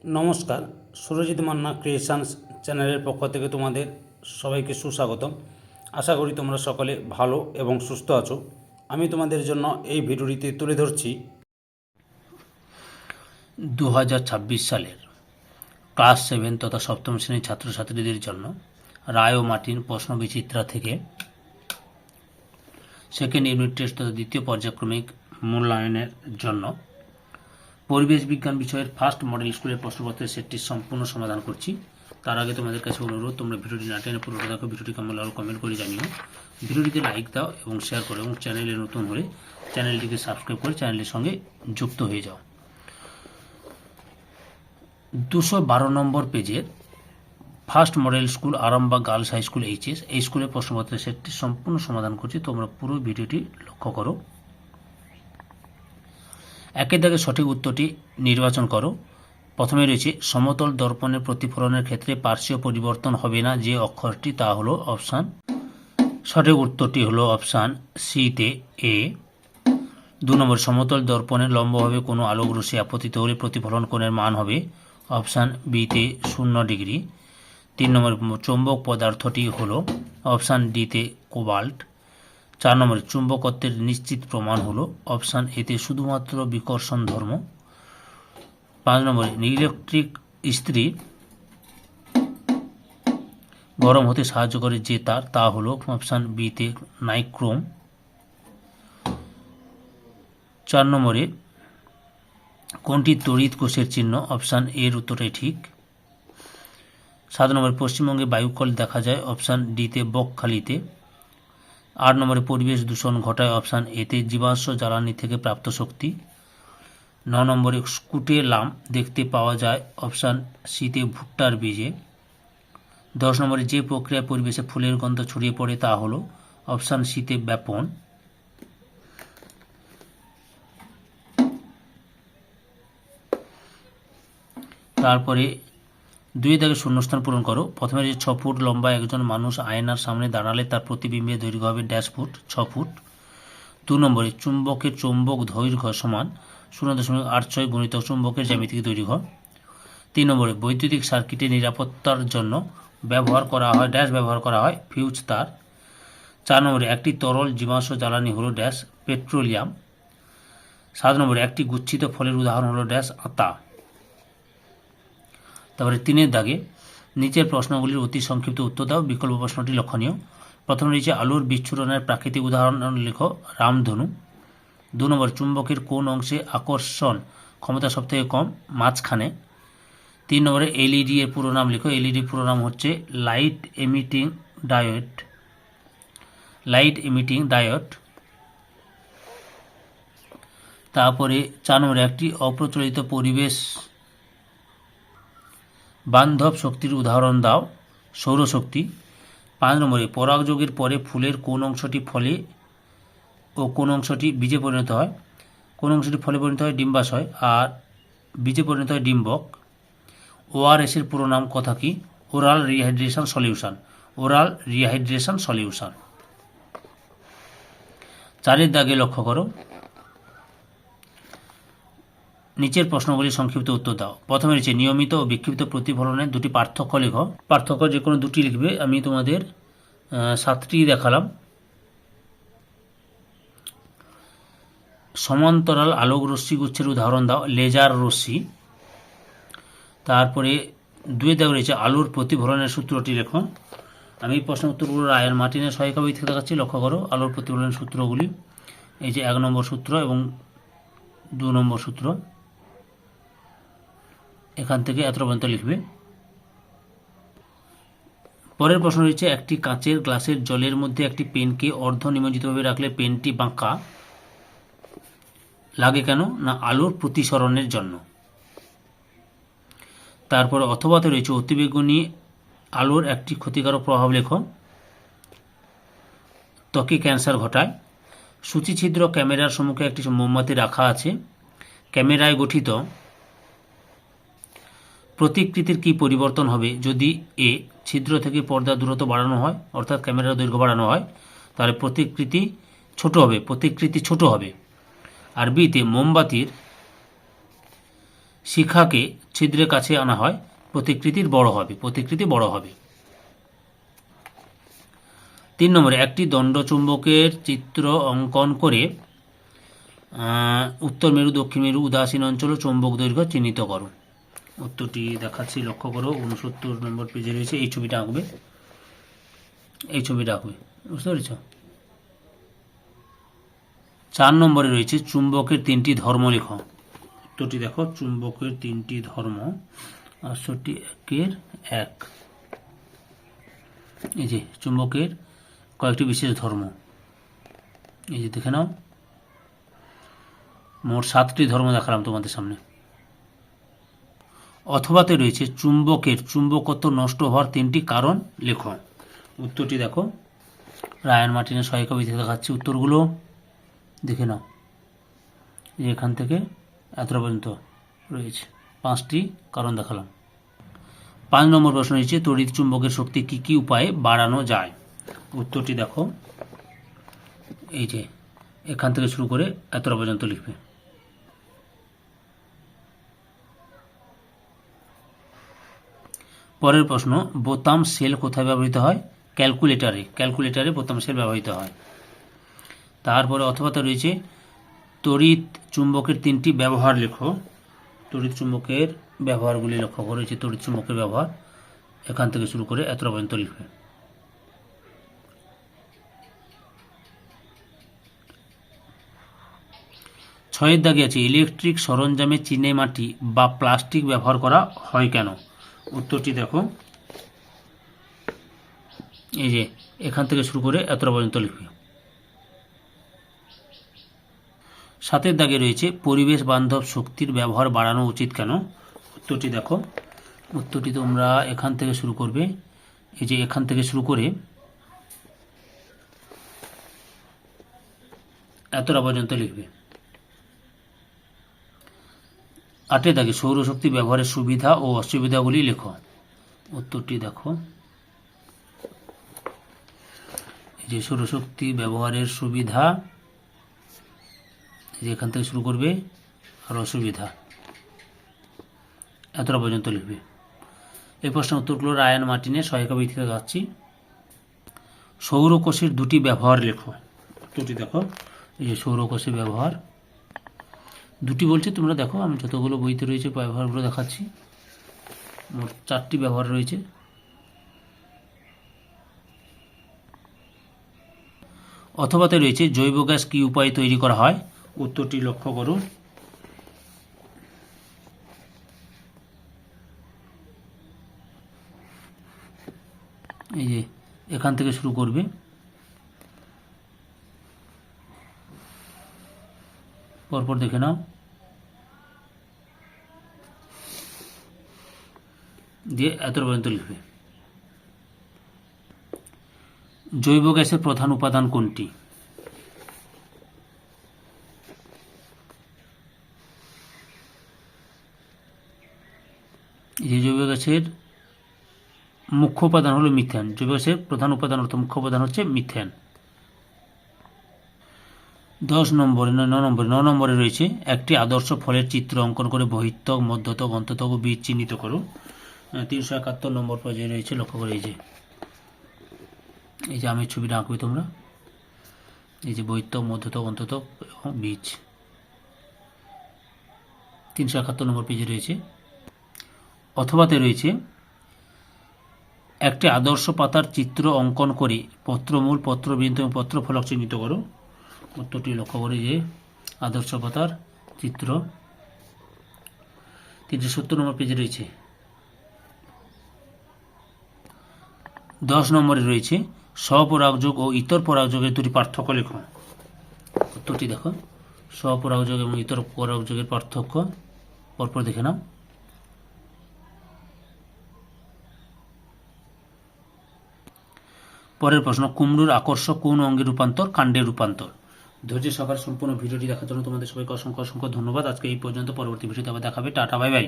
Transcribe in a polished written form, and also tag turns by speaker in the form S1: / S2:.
S1: নমস্কার, সুরজিৎ মান্না ক্রিয়েশনস চ্যানেলের পক্ষ থেকে তোমাদের সবাইকে সুস্বাগতম। আশা করি তোমরা সকলে ভালো এবং সুস্থ আছো। আমি তোমাদের জন্য এই ভিডিওটিতে তুলে ধরছি 2026 সালের ক্লাস 7 তথা সপ্তম শ্রেণীর ছাত্রছাত্রীদের জন্য রায় ও মার্টিন প্রশ্ন বিচিত্রা থেকে সেকেন্ড ইউনিট টেস্ট তথা দ্বিতীয় পর্যায়ক্রমিক মূল্যায়নের জন্য পরিবেশ বিজ্ঞান বিষয়ের ফার্স্ট মডেল স্কুলের প্রশ্নপত্রের সেটটির সম্পূর্ণ সমাধান করছি। তার আগে তোমাদের কাছে অনুরোধ, তোমরা ভিডিওটি না টেনে পুরোটা দেখো, ভিডিওটি কেমন লাগলো কমেন্ট করে জানিও, ভিডিওটিতে লাইক দাও এবং শেয়ার করো, এবং চ্যানেলে নতুন হলে চ্যানেলটিকে সাবস্ক্রাইব করে চ্যানেলের সঙ্গে যুক্ত হয়ে যাও। 212 নম্বর পেজের first model school Arambagh girls high school HS এই স্কুলের প্রশ্নপত্রের সেটটির সম্পূর্ণ সমাধান করছি। তোমরা পুরো ভিডিওটি লক্ষ্য করো। একের দাগে সঠিক উত্তরটি নির্বাচন করো। প্রথমে রয়েছে সমতল দর্পণের প্রতিফলনের ক্ষেত্রে পার্শ্বীয় পরিবর্তন হবে না যে অক্ষরটি, তা হলো অপশান। সঠিক উত্তরটি হলো অপশান সিতে এ। 2 নম্বর, সমতল দর্পণের লম্বভাবে কোনো আলোক রশ্মি আপতিত হলে প্রতিফলন কোণের মান হবে অপশান বিতে 0 ডিগ্রি। 3 নম্বর, চৌম্বক পদার্থটি হলো অপশান ডিতে কোবাল্ট। 4 নম্বরে, চুম্বকত্বের নিশ্চিত প্রমাণ হলো অপশান এতে শুধুমাত্র বিকর্ষণ ধর্ম। 5 নম্বরে, ইলেকট্রিক ইস্ত্রি গরম হতে সাহায্য করে যে তার, তা হলো অপশান বিতে নাইক্রোম। 4 নম্বরে, কোনটি তড়িৎ কোষের চিহ্ন, অপশান এর উত্তরটাই ঠিক। 7 নম্বরে, পশ্চিমবঙ্গে বায়ুকল দেখা যায় অপশান ডিতে বকখালিতে। 8 নম্বরে, পরিবেশ দূষণ ঘটায় অপশান এতে জীবাশ্ম জ্বালানি থেকে প্রাপ্ত শক্তি। 9 নম্বরে, স্কুটেলাম দেখতে পাওয়া যায় অপশান সিতে ভুট্টার বীজে। 10 নম্বরে, যে প্রক্রিয়ায় পরিবেশে ফুলের গন্ধ ছড়িয়ে পড়ে তা হলো অপশান সিতে ব্যাপন। তারপরে 2 দাগে শূন্যস্থান পূরণ করো। প্রথমে যে 6 ফুট লম্বা একজন মানুষ আয়নার সামনে দাঁড়ালে তার প্রতিবিম্বের দৈর্ঘ্য হবে -ফুট, 6 ফুট। 2 নম্বরে, চুম্বকের চৌম্বক দৈর্ঘ্য সমান 0.86 গুণিত চুম্বকের জ্যামিতিক দৈর্ঘ্য। 3 নম্বরে, বৈদ্যুতিক সার্কিটে নিরাপত্তার জন্য ব্যবহার করা হয় ফিউজ তার। 4 নম্বরে, একটি তরল জীবাশ্ম জ্বালানি হলো পেট্রোলিয়াম। 7 নম্বরে, একটি গুচ্ছিত ফলের উদাহরণ হলো আতা। তারপরে 3 দাগে নিচের প্রশ্নগুলির অতি সংক্ষিপ্ত উত্তর দাও। বিকল্প প্রশ্নটি লক্ষণীয়। প্রথমে রয়েছে আলোর বিচ্ছুরণের প্রাকৃতিক উদাহরণ লেখো রামধনু। 2 নম্বর, চুম্বকের কোন অংশে আকর্ষণ ক্ষমতা সবথেকে কম, মাঝখানে। 3 নম্বরে, এলইডি এর পুরো নাম লেখো। এলইডি পুরো নাম হচ্ছে লাইট এমিটিং ডায়োড। তারপরে 4 নম্বরে, একটি অপ্রচলিত পরিবেশ বান্ধব শক্তির উদাহরণ দাও, সৌরশক্তি। 5 নম্বরে, পরাগযোগের পরে ফুলের কোন অংশটি ফলে ও কোন অংশটি বীজে পরিণত হয়? কোন অংশটি ফলে পরিণত হয়? ডিম্বাশয়। আর বীজে পরিণত হয় ডিম্বক। ওআরএস এর পুরো নাম কথা কি? Oral rehydration solution. 4 দাগে লক্ষ্য করো। নিচের প্রশ্নগুলির সংক্ষিপ্ত উত্তর দাও। প্রথমে রয়েছে নিয়মিত ও বিক্ষিপ্ত প্রতিফলনের দুটি পার্থক্য লেখো। পার্থক্য যে কোনো দুটি লিখবে, আমি তোমাদের 7টি দেখালাম। সমান্তরাল আলোক রশ্মিগুচ্ছের উদাহরণ দাও, লেজার রশ্মি। তারপরে 2 দাগে রয়েছে আলোর প্রতিফলনের সূত্রটি লেখো। আমি প্রশ্ন উত্তরগুলো রায়ের মার্টিনের সহায়িকা বই থেকে দেখাচ্ছি, লক্ষ্য করো আলোর প্রতিফলনের সূত্রগুলি। এই যে 1 নম্বর সূত্র এবং 2 নম্বর সূত্র, এখান থেকে এত পর্যন্ত লিখবে। পরের প্রশ্ন রয়েছে, একটি কাঁচের গ্লাসের জলের মধ্যে একটি পেনকে অর্ধ নিমজ্জিতভাবে রাখলে পেনটি বাঁকা লাগে কেন? না আলোর প্রতিসরণের জন্য। তারপর অথবাতে রয়েছে অতিবেগুনি আলোর একটি ক্ষতিকারক প্রভাব লেখো। ত্বকে ক্যান্সার ঘটায়। সূচিছিদ্র ক্যামেরার সম্মুখে একটি মোমবাতি রাখা আছে। ক্যামেরায় গঠিত প্রতিকৃতির কি পরিবর্তন হবে যদি এ ছিদ্র থেকে পর্দার দূরত্ব বাড়ানো হয়, অর্থাৎ ক্যামেরার দৈর্ঘ্য বাড়ানো হয়, তাহলে প্রতিকৃতি ছোট হবে। আর বিতে মোমবাতির শিখাকে ছিদ্রের কাছে আনা হয়, প্রতিকৃতি বড় হবে। 3 নম্বরে একটি দণ্ডচুম্বকের চিত্র অঙ্কন করে উত্তর মেরু, দক্ষিণ মেরু, উদাসীন অঞ্চল ও চৌম্বক দৈর্ঘ্য চিহ্নিত করো। উত্তরটি দেখাচ্ছি, লক্ষ্য করো। 69 নম্বর পেজে রয়েছে। এই ছবিটা আঁকবে, বুঝতে পেরেছ? 4 নম্বরে রয়েছে চুম্বকের 3টি ধর্ম লেখো। উত্তরটি দেখো, চুম্বকের 3টি ধর্ম। 68-1 এই যে চুম্বকের কয়েকটি বিশেষ ধর্ম, এই যে দেখে নাও। মোট 7টি ধর্ম দেখালাম তোমাদের সামনে। অথবাতে রয়েছে চুম্বকের চুম্বকত্ব নষ্ট হওয়ার 3টি কারণ লেখো। উত্তরটি দেখো, রায়ান মার্টিনের সহায়িকা বিধি দেখাচ্ছি। উত্তরগুলো দেখে নাও, এখান থেকে এতটা পর্যন্ত রয়েছে 5টি কারণ দেখালাম। 5 নম্বর প্রশ্ন রয়েছে তড়িৎ চুম্বকের শক্তি কি কি উপায়ে বাড়ানো যায়। উত্তরটি দেখো, এই যে এখান থেকে শুরু করে এতটা পর্যন্ত লিখবে। পরের প্রশ্ন, বোতাম সেল কোথায় ব্যবহৃত হয়? ক্যালকুলেটরে বোতাম সেল ব্যবহৃত হয়। তারপরে অথবাতে রয়েছে তড়িৎ চুম্বকের 3টি ব্যবহার লেখো। তড়িৎ চুম্বকের ব্যবহারগুলি লক্ষ্য করে, রয়েছে তড়িৎ চুম্বকের ব্যবহার, এখান থেকে শুরু করে এতটা পর্যন্ত লিখবে। ছয়ের দাগে আছে ইলেকট্রিক সরঞ্জামে চিনেমাটি বা প্লাস্টিক ব্যবহার করা হয় কেন? উত্তরটি দেখো, এই যে এখান থেকে শুরু করে এতটা পর্যন্ত লিখবে। 7এর দাগে রয়েছে পরিবেশ বান্ধব শক্তির ব্যবহার বাড়ানো উচিত কেন? উত্তরটি দেখো, উত্তরটি তোমরা এখান থেকে শুরু করবে, এই যে এখান থেকে শুরু করে এতটা পর্যন্ত লিখবে। 8এর দাগে সৌরশক্তি ব্যবহারের সুবিধা ও অসুবিধাগুলি লেখো। উত্তরটি দেখো, এই যে সৌরশক্তি ব্যবহারের সুবিধা, এখান থেকে শুরু করবে, আর অসুবিধা এতটা পর্যন্ত লিখবে। এই প্রশ্নের উত্তরগুলো রায়ান মার্টিনের সহায়িকা বই থেকে যাচ্ছি। সৌরকোষের 2টি ব্যবহার লেখো। উত্তরটি দেখো, এই যে সৌরকোষের ব্যবহার 2টি বলছে, তোমরা দেখো আমি যতগুলো বইতে রয়েছে ব্যবহারগুলো দেখাচ্ছি। মোট 4টি ব্যবহার রয়েছে। অথবাতে রয়েছে জৈব গ্যাস কি উপায়ে তৈরি করা হয়? উত্তরটি লক্ষ্য করো, এই যে এখান থেকে শুরু করবে, পরপর দেখে নাও, দিয়ে এত পর্যন্ত লিখবে। জৈব গ্যাসের প্রধান উপাদান কোনটি? এই জৈব গ্যাসের মুখ্য উপাদান হলো মিথেন। জৈব গ্যাসের প্রধান উপাদান অর্থাৎ মুখ্য উপাদান হচ্ছে মিথেন। 9 নম্বরে রয়েছে একটি আদর্শ ফলের চিত্র অঙ্কন করে বহিঃত্বক, মধ্যত্বক, অন্তত্বক ও বীজ চিহ্নিত করো। 371 নম্বর পেজে রয়েছে, লক্ষ্য করে, এই যে আমের ছবিটা আঁকবে তোমরা, এই যে বহিঃত্বক, মধ্যত্বক, অন্তত্বক এবং বীজ। 371 নম্বর পেজে রয়েছে। অথবাতে রয়েছে একটি আদর্শ পাতার চিত্র অঙ্কন করে পত্রমূল, পত্রবৃন্ত এবং পত্রফলক চিহ্নিত করো। উত্তরটি লক্ষ্য করে, যে আদর্শ পাতার চিত্র। 370 নম্বর পেজে রয়েছে। 10 নম্বরে রয়েছে স্বপরাগযোগ ও ইতর পরাগযোগের 2টি পার্থক্য লেখো। উত্তরটি দেখো, স্বপরাগযোগ এবং ইতর পরাগযোগের পার্থক্য পরপর দেখে নাও। পরের প্রশ্ন, কুমড়োর আকর্ষক কোন অঙ্গের রূপান্তর কাণ্ডে রূপান্তর? ধৈর্য সহকারে সম্পূর্ণ ভিডিওটি দেখার জন্য তোমাদের সবাইকে অসংখ্য অসংখ্য ধন্যবাদ। আজকে এই পর্যন্ত, পরবর্তী ভিডিওতে আবার দেখাবে। Tata, bye bye.